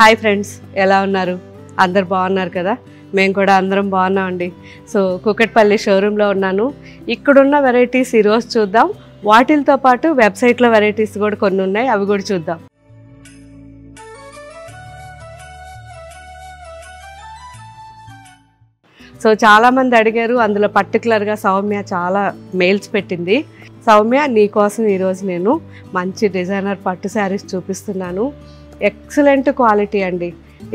Hi friends, ఎలా ఉన్నారు? అందరు బాగున్నారు కదా? మేము కూడా అందరం బాగున్నామండి. సో కూకట్పల్లి షోరూంలో ఉన్నాను. ఇక్కడున్న వెరైటీస్ ఈరోజు చూద్దాం. వాటితో పాటు వెబ్సైట్లో వెరైటీస్ కూడా కొన్ని ఉన్నాయి, అవి కూడా చూద్దాం. సో చాలామంది అడిగారు, అందులో పర్టికులర్గా సౌమ్య చాలా మెయిల్స్ పెట్టింది. సౌమ్య, నీకోసం ఈరోజు నేను మంచి డిజైనర్ పట్టు శారీస్ చూపిస్తున్నాను. ఎక్సలెంట్ క్వాలిటీ అండి.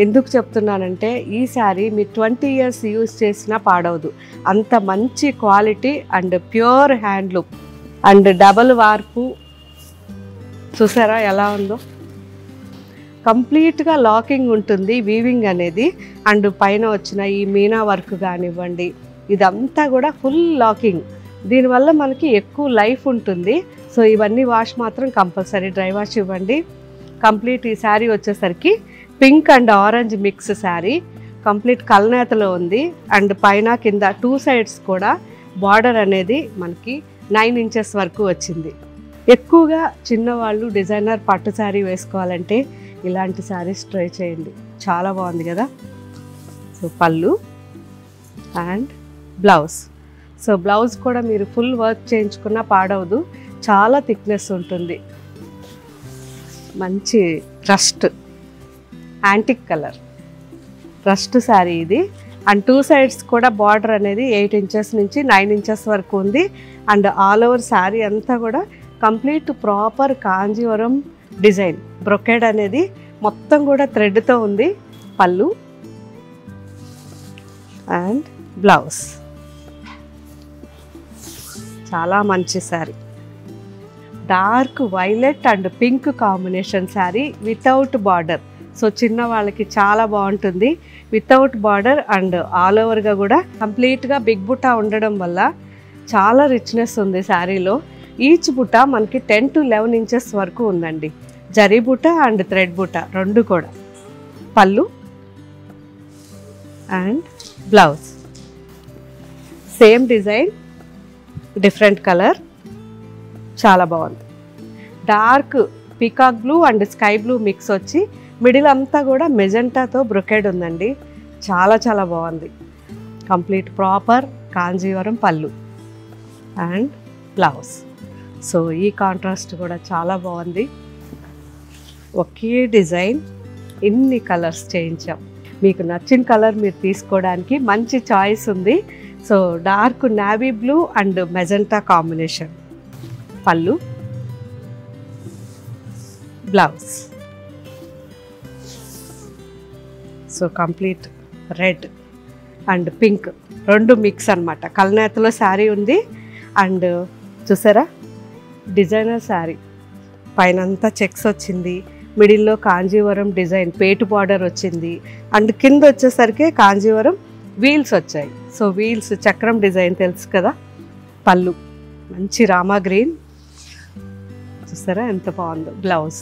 ఎందుకు చెప్తున్నానంటే ఈ శారీ మీ 20 years యూజ్ చేసినా పాడవదు. అంత మంచి quality and pure handloom and double వార్పు. చూసారా ఎలా ఉందో? కంప్లీట్గా లాకింగ్ ఉంటుంది, వీవింగ్ అనేది. అండ్ పైన వచ్చిన ఈ మీనా వర్క్ కానివ్వండి, ఇదంతా కూడా ఫుల్ లాకింగ్. దీనివల్ల మనకి ఎక్కువ లైఫ్ ఉంటుంది. సో ఇవన్నీ వాష్ మాత్రం కంపల్సరీ, డ్రై వాష్ ఇవ్వండి. కంప్లీట్ ఈ శారీ వచ్చేసరికి pink and orange mix sari. Complete కల్నేతలో ఉంది. అండ్ పైన కింద 2 sides కూడా బార్డర్ అనేది మనకి 9 inches వరకు వచ్చింది. ఎక్కువగా చిన్నవాళ్ళు డిజైనర్ పట్టు శారీ వేసుకోవాలంటే ఇలాంటి శారీస్ ట్రై చేయండి. చాలా బాగుంది కదా? సో పళ్ళు అండ్ బ్లౌజ్. సో బ్లౌజ్ కూడా మీరు ఫుల్ వర్క్ చేయించుకున్నా పాడవదు, చాలా థిక్నెస్ ఉంటుంది. మంచి rust antique colour rust sari ఇది. అండ్ 2 sides కూడా బార్డర్ అనేది 8 inches నుంచి 9 inches వరకు ఉంది. అండ్ ఆల్ ఓవర్ శారీ అంతా కూడా complete proper Kanjeevaram design. Brocade అనేది మొత్తం కూడా థ్రెడ్తో ఉంది. పళ్ళు అండ్ బ్లౌజ్. చాలా మంచి sari. Dark violet and pink combination sari without border. So చిన్న వాళ్ళకి చాలా బాగుంటుంది. వితౌట్ బార్డర్ అండ్ ఆల్ ఓవర్గా కూడా కంప్లీట్గా బిగ్ బుట్ట ఉండడం వల్ల చాలా రిచ్నెస్ ఉంది శారీలో. ఈచ్ బుట్ట మనకి 10 to 11 inches వరకు ఉందండి. జరీ బుట్ట అండ్ థ్రెడ్ బుట్ట రెండు కూడా. పళ్ళు and blouse. Same design, different colour. చాలా బాగుంది. Dark peacock blue and sky blue mix వచ్చి మిడిల్ అంతా కూడా మెజెంటాతో బ్రొకెడ్ ఉందండి. చాలా చాలా బాగుంది. కంప్లీట్ ప్రాపర్ కాంజీవరం పళ్ళు అండ్ బ్లౌజ్. సో ఈ కాంట్రాస్ట్ కూడా చాలా బాగుంది. ఒకే డిజైన్ ఇన్ని కలర్స్ చేయించాం. మీకు నచ్చిన కలర్ మీరు తీసుకోవడానికి మంచి చాయిస్ ఉంది. So dark navy blue and magenta combination. పళ్ళు blouse. So complete red and pink రెండు మిక్స్ అనమాట. కల్నేతలో శారీ ఉంది. అండ్ చూసారా డిజైనర్ శారీ. పైనంతా చెక్స్ వచ్చింది, మిడిల్లో కాంజీవరం డిజైన్ పేటు బార్డర్ వచ్చింది. అండ్ కింద వచ్చేసరికి కాంజీవరం వీల్స్ వచ్చాయి. సో వీల్స్ చక్రం డిజైన్ తెలుసు కదా. పళ్ళు మంచి రామా గ్రీన్. చూసారా ఎంత బాగుందో. Blouse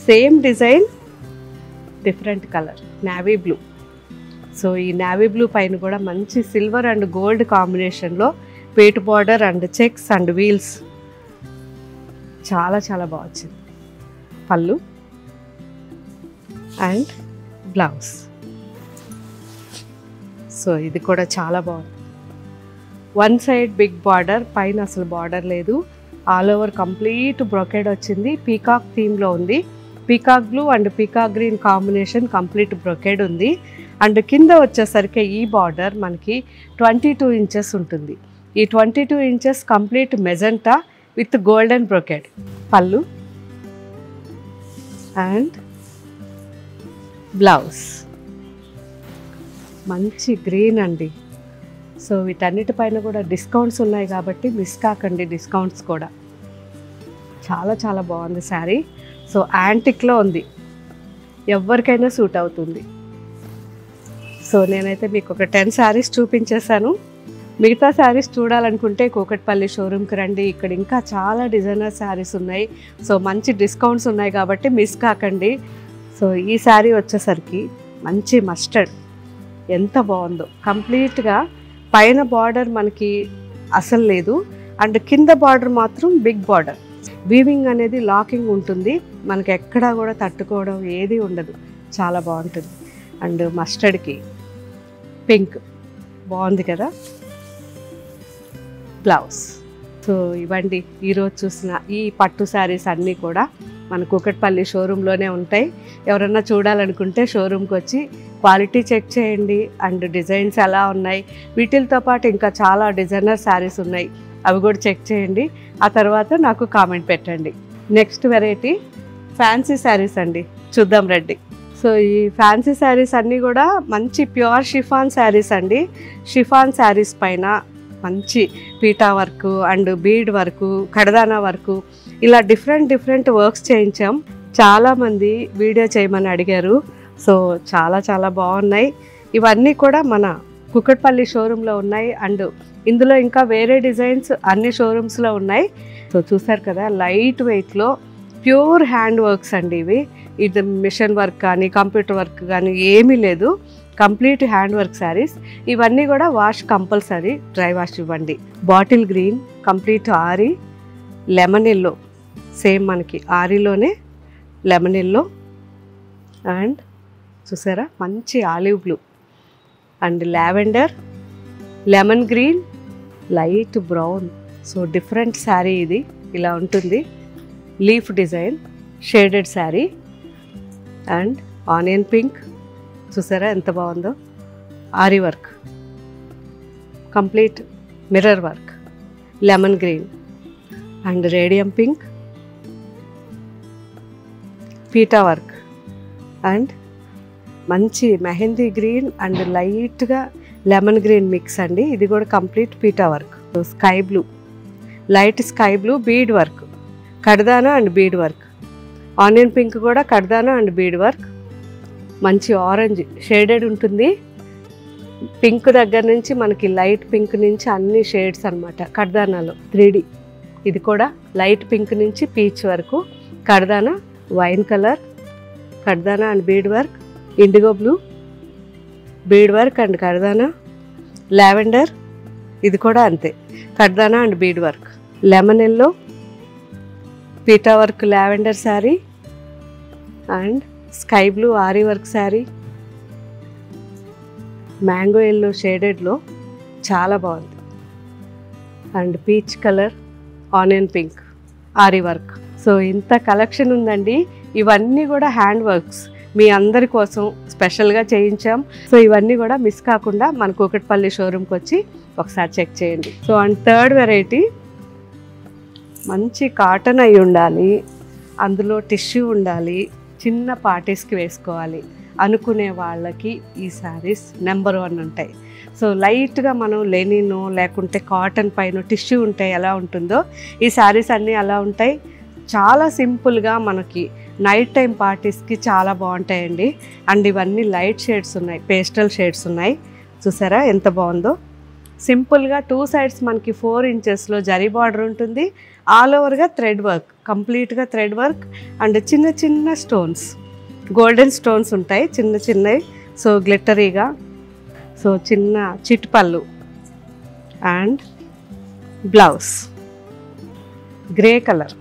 same design, different colour navy blue. So ఈ నావీ బ్లూ పైన కూడా మంచి సిల్వర్ అండ్ గోల్డ్ కాంబినేషన్లో పేటు border and checks and wheels. చాలా చాలా బాగా వచ్చింది. పళ్ళు అండ్ బ్లౌజ్. సో ఇది కూడా చాలా బాగుంది. 1 side బిగ్ బార్డర్, పైన అసలు బార్డర్ లేదు. ఆల్ ఓవర్ కంప్లీట్ బ్రొకెడ్ వచ్చింది. పీకాక్ థీమ్లో ఉంది. Peacock blue and peacock green combination complete brocade ఉంది. అండ్ కింద వచ్చేసరికి ఈ బార్డర్ మనకి 22 inches ఉంటుంది. ఈ 22 inches complete magenta with golden brocade. పళ్ళు అండ్ బ్లౌజ్. మంచి గ్రీన్ అండి. సో వీటన్నిటిపైన కూడా డిస్కౌంట్స్ ఉన్నాయి కాబట్టి మిస్ కాకండి. డిస్కౌంట్స్ కూడా చాలా చాలా బాగుంది శారీ. సో యాంటిక్లో ఉంది, ఎవరికైనా సూట్ అవుతుంది. సో నేనైతే మీకు ఒక 10 sarees చూపించేశాను. మిగతా శారీస్ చూడాలనుకుంటే కూకట్పల్లి షోరూమ్కి రండి. ఇక్కడ ఇంకా చాలా డిజైనర్ శారీస్ ఉన్నాయి. సో మంచి డిస్కౌంట్స్ ఉన్నాయి కాబట్టి మిస్ కాకండి. సో ఈ శారీ వచ్చేసరికి మంచి మస్టర్డ్. ఎంత బాగుందో. కంప్లీట్గా పైన బార్డర్ మనకి అసలు లేదు అండ్ కింద బార్డర్ మాత్రం బిగ్ బార్డర్. వీవింగ్ అనేది లాకింగ్ ఉంటుంది, మనకి ఎక్కడా కూడా తట్టుకోవడం ఏది ఉండదు, చాలా బాగుంటుంది. అండ్ మస్టర్డ్కి పింక్ బాగుంది కదా బ్లౌజ్. సో ఇవ్వండి ఈరోజు చూసిన ఈ పట్టు శారీస్ అన్నీ కూడా మన కూకట్పల్లి షోరూంలోనే ఉంటాయి. ఎవరన్నా చూడాలనుకుంటే షోరూమ్కి వచ్చి క్వాలిటీ చెక్ చేయండి అండ్ డిజైన్స్ ఎలా ఉన్నాయి, వీటితో పాటు ఇంకా చాలా డిజైనర్ శారీస్ ఉన్నాయి, అవి కూడా చెక్ చేయండి. ఆ తర్వాత నాకు కామెంట్ పెట్టండి. నెక్స్ట్ వెరైటీ ఫ్యాన్సీ శారీస్ అండి, చూద్దాం రండి. సో ఈ ఫ్యాన్సీ శారీస్ అన్నీ కూడా మంచి ప్యూర్ షిఫాన్ శారీస్ అండి. షిఫాన్ శారీస్ పైన మంచి పీటా వర్క్ అండ్ బీడ్ వర్క్, కడదానా వర్క్, ఇలా డిఫరెంట్ వర్క్స్ చేయించాం. చాలామంది వీడియో చేయమని అడిగారు. సో చాలా బాగున్నాయి. ఇవన్నీ కూడా మన కూకట్పల్లి షోరూంలో ఉన్నాయి. అండ్ ఇందులో ఇంకా వేరే డిజైన్స్ అన్ని షోరూమ్స్లో ఉన్నాయి. సో చూసారు కదా, లైట్ వెయిట్లో ప్యూర్ హ్యాండ్ వర్క్స్ అండి ఇవి. ఇది మిషన్ వర్క్ కానీ కంప్యూటర్ వర్క్ కానీ ఏమీ లేదు, కంప్లీట్ హ్యాండ్ వర్క్ శారీస్. ఇవన్నీ కూడా వాష్ కంపల్సరీ, డ్రై వాష్ ఇవ్వండి. Bottle green, complete ary, lemon yellow, same మనకి ఆరీలోనే లెమన్ ఎల్లో, అండ్ చూసారా మంచి olive blue and lavender, lemon green, light brown. So different sari ఇది, ఇలా ఉంటుంది. Leaf design shaded sari and onion pink, చూసారా ఎంత బాగుందో. Ary work, complete mirror work, lemon green and radium pink, పీటా వర్క్ అండ్ మంచి మెహందీ గ్రీన్ అండ్ లైట్గా లెమన్ గ్రీన్ మిక్స్ అండి. ఇది కూడా కంప్లీట్ పీటా work. Sky blue, light sky blue, bead work, కడదానా and bead work. Onion pink కూడా కడదానా అండ్ బీడ్ వర్క్. మంచి ఆరెంజ్ షేడెడ్ ఉంటుంది, పింక్ దగ్గర నుంచి మనకి లైట్ పింక్ నుంచి అన్ని షేడ్స్ అనమాట కడదానాలో. 3D, ఇది కూడా లైట్ పింక్ నుంచి పీచ్ వరకు, కడదానా వైన్ కలర్, కడదానా and bead work, indigo blue, bead work and కడదానా, లావెండర్, ఇది కూడా అంతే కడదానా and bead work, lemon yellow, పీటా work lavender sari and sky blue aari work sari, mango yellow షేడెడ్లో చాలా బాగుంది, and peach colour, onion pink, aari work. So ఇంత కలెక్షన్ ఉందండి. ఇవన్నీ కూడా హ్యాండ్ వర్క్స్ మీ అందరి కోసం స్పెషల్గా చేయించాం. సో ఇవన్నీ కూడా మిస్ కాకుండా మన కూకట్పల్లి షోరూమ్కి వచ్చి ఒకసారి చెక్ చేయండి. సో అండ్ థర్డ్ వెరైటీ మంచి కాటన్ అయి ఉండాలి, అందులో టిష్యూ ఉండాలి, చిన్న పార్టీస్కి వేసుకోవాలి అనుకునే వాళ్ళకి ఈ శారీస్ నెంబర్ 1 ఉంటాయి. సో లైట్గా మనం లెనిన్ లేకుంటే కాటన్ పైన టిష్యూ ఉంటే ఎలా ఉంటుందో ఈ శారీస్ అన్నీ అలా ఉంటాయి. చాలా సింపుల్గా మనకి నైట్ టైం పార్టీస్కి చాలా బాగుంటాయండి. అండ్ ఇవన్నీ లైట్ షేడ్స్ ఉన్నాయి, పేస్టల్ షేడ్స్ ఉన్నాయి, చూసారా ఎంత బాగుందో. సింపుల్గా 2 సైడ్స్ మనకి 4 ఇంచెస్లో జరీ బార్డర్ ఉంటుంది. ఆల్ ఓవర్గా థ్రెడ్ వర్క్, కంప్లీట్గా థ్రెడ్ వర్క్ అండ్ చిన్న స్టోన్స్, గోల్డెన్ స్టోన్స్ ఉంటాయి చిన్నవి. సో గ్లిటరీగా, సో చిన్న చిట్ పళ్ళు and blouse grey colour.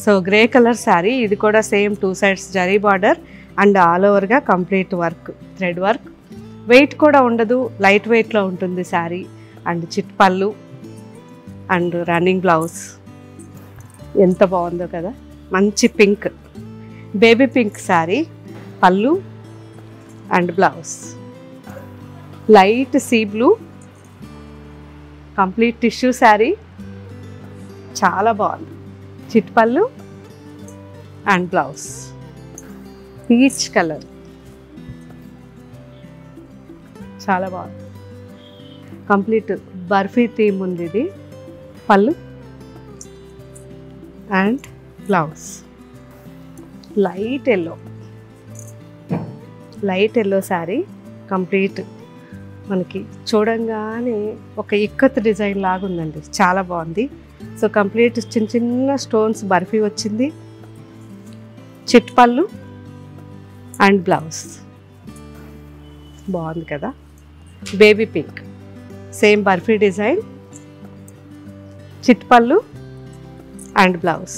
So grey colour sari, ఇది కూడా same 2 sides zari border and all ఓవర్గా complete work, thread work. Weight కూడా ఉండదు, లైట్ వెయిట్లో ఉంటుంది శారీ. అండ్ చిట్ పళ్ళు అండ్ రన్నింగ్ బ్లౌజ్, ఎంత బాగుందో కదా. మంచి పింక్, బేబీ పింక్ శారీ, పళ్ళు and blouse, light sea blue, complete tissue sari, చాలా బాగుంది. చిట్ పళ్ళు అండ్ బ్లౌజ్, పీచ్ కలర్, చాలా బాగుంది. కంప్లీట్ బర్ఫీ థీమ్ ఉంది ఇది. పళ్ళు and blouse, light yellow sari, complete మనకి చూడంగానే ఒక ఇక్కత్ డిజైన్ లాగా ఉందండి, చాలా బాగుంది. సో కంప్లీట్ చిన్న స్టోన్స్ బర్ఫీ వచ్చింది, చిట్ పళ్ళు అండ్ బ్లౌజ్, బాగుంది కదా. Baby pink, same barfi design, చిట్ పళ్ళు and blouse,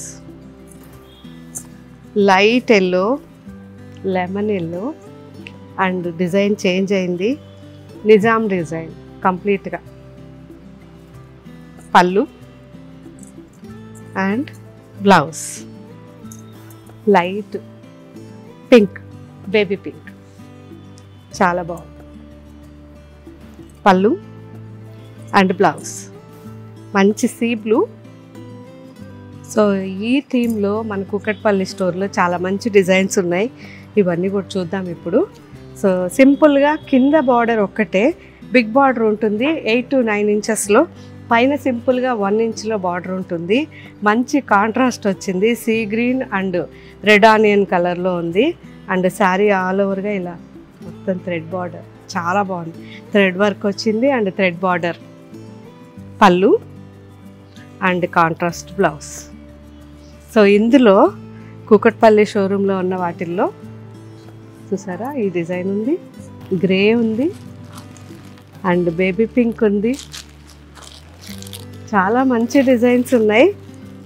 light yellow, lemon yellow and design change అయింది. నిజాం డిజైన్ కంప్లీట్గా. పళ్ళు and blouse light pink, baby pink, చాలా బాగుంది. పళ్ళు అండ్ బ్లౌజ్ మంచి సీ బ్లూ. సో ఈ థీమ్లో మన కుకట్పల్లి స్టోర్లో చాలా మంచి డిజైన్స్ ఉన్నాయి. ఇవన్నీ కూడా చూద్దాం ఇప్పుడు. సో సింపుల్గా కింద బార్డర్ ఒక్కటే, బిగ్ బార్డర్ ఉంటుంది 8 to 9 ఇంచెస్లో. పైన సింపుల్గా 1 ఇంచ్లో బార్డర్ ఉంటుంది. మంచి కాంట్రాస్ట్ వచ్చింది. Sea green and red onion కలర్లో ఉంది. అండ్ శారీ ఆల్ ఓవర్గా ఇలా మొత్తం థ్రెడ్ బార్డర్ చాలా బాగుంది. థ్రెడ్ వర్క్ వచ్చింది అండ్ థ్రెడ్ బార్డర్. పళ్ళు అండ్ కాంట్రాస్ట్ బ్లౌజ్. సో ఇందులో కుకట్పల్లి షోరూంలో ఉన్న వాటిల్లో చూసారా ఈ డిజైన్ ఉంది, గ్రే ఉంది అండ్ బేబీ పింక్ ఉంది. చాలా మంచి డిజైన్స్ ఉన్నాయి.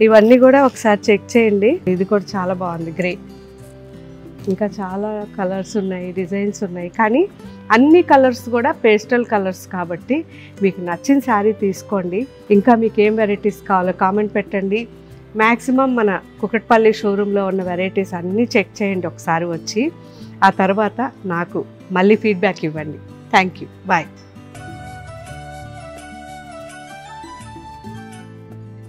ఇవన్నీ కూడా ఒకసారి చెక్ చేయండి. ఇది కూడా చాలా బాగుంది గ్రే. ఇంకా చాలా కలర్స్ ఉన్నాయి, డిజైన్స్ ఉన్నాయి. కానీ అన్ని కలర్స్ కూడా పేస్టల్ కలర్స్ కాబట్టి మీకు నచ్చిన శారీ తీసుకోండి. ఇంకా మీకు ఏం వెరైటీస్ కావాలో కామెంట్ పెట్టండి. మ్యాక్సిమం మన కుకట్పల్లి షోరూంలో ఉన్న వెరైటీస్ అన్నీ చెక్ చేయండి ఒకసారి వచ్చి. ఆ తర్వాత నాకు మళ్ళీ ఫీడ్బ్యాక్ ఇవ్వండి. Thank you. బాయ్.